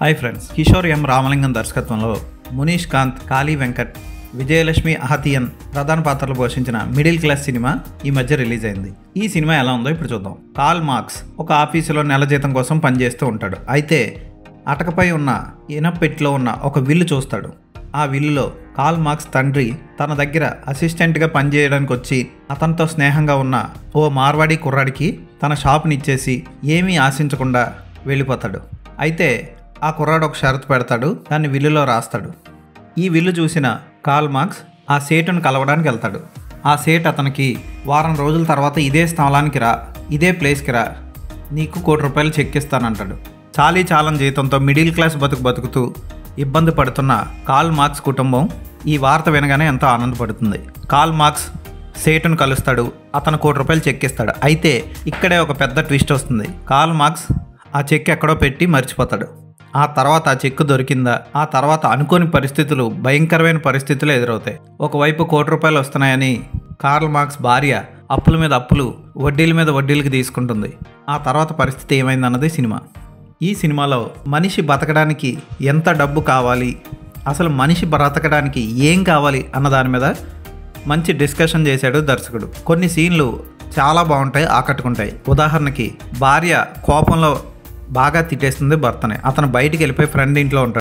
Hi friends, Kishore ఎం రామలింగం దర్శకత్వంలో మునీష్ కాంత్, కాళీ వెంకట్, విజయలక్ష్మి అహతియన్ ప్రధాన పాత్రలు పోషించిన మిడిల్ క్లాస్ సినిమా ఈ మధ్య రిలీజ్ అయింది. ఈ సినిమా ఎలా ఉందో ఇప్పుడు చూద్దాం. కార్ల్ మార్క్స్ ఒక ఆఫీసులో నెల జీతం కోసం పనిచేస్తూ ఉంటాడు. అయితే అటకపై ఉన్న ఇనపెట్టిలో ఉన్న ఒక విల్లు చూస్తాడు. ఆ విల్లులో కార్ల్ మార్క్స్ తండ్రి తన దగ్గర అసిస్టెంట్గా పనిచేయడానికి వచ్చి అతనితో స్నేహంగా ఉన్న ఓ మార్వాడి కుర్రాడికి తన షాప్ని ఇచ్చేసి ఏమీ ఆశించకుండా వెళ్ళిపోతాడు. అయితే ఆ కుర్రాడు ఒక షరతు పెడతాడు, దాన్ని విల్లులో రాస్తాడు. ఈ విల్లు చూసిన కార్ల్ మార్క్స్ ఆ సేటును కలవడానికి వెళ్తాడు. ఆ సేట్ అతనికి వారం రోజుల తర్వాత ఇదే స్థలానికి రా, ఇదే ప్లేస్కి రా, నీకు ₹1,00,00,000 చెక్ ఇస్తానంటాడు. చాలీ జీతంతో మిడిల్ క్లాస్ బతుకుతూ ఇబ్బంది పడుతున్న కార్ల్ మార్క్స్ కుటుంబం ఈ వార్త వినగానే ఎంతో ఆనందపడుతుంది. కార్ల్ మార్క్స్ సేటును కలుస్తాడు, అతను ₹1,00,00,000 చెక్ ఇస్తాడు. అయితే ఇక్కడే ఒక పెద్ద ట్విస్ట్ వస్తుంది. కార్ల్ మార్క్స్ ఆ చెక్ ఎక్కడో పెట్టి మర్చిపోతాడు. ఆ తర్వాత ఆ చెక్కు దొరికిందా, ఆ తర్వాత అనుకోని పరిస్థితులు, భయంకరమైన పరిస్థితులు ఎదురవుతాయి. ఒకవైపు ₹1,00,00,000 వస్తున్నాయని కార్ల్ మార్క్స్ భార్య అప్పుల మీద అప్పులు, వడ్డీల మీద వడ్డీలకి తీసుకుంటుంది. ఆ తర్వాత పరిస్థితి ఏమైందన్నది సినిమా. ఈ సినిమాలో మనిషి బతకడానికి ఎంత డబ్బు కావాలి, అసలు మనిషి బ్రతకడానికి ఏం కావాలి అన్న దాని మీద మంచి డిస్కషన్ చేశాడు దర్శకుడు. కొన్ని సీన్లు చాలా బాగుంటాయి, ఆకట్టుకుంటాయి. ఉదాహరణకి భార్య కోపంలో బాగా తిట్టేస్తుంది భర్తని. అతను బయటికి వెళ్ళిపోయి ఫ్రెండ్ ఇంట్లో ఉంటాడు.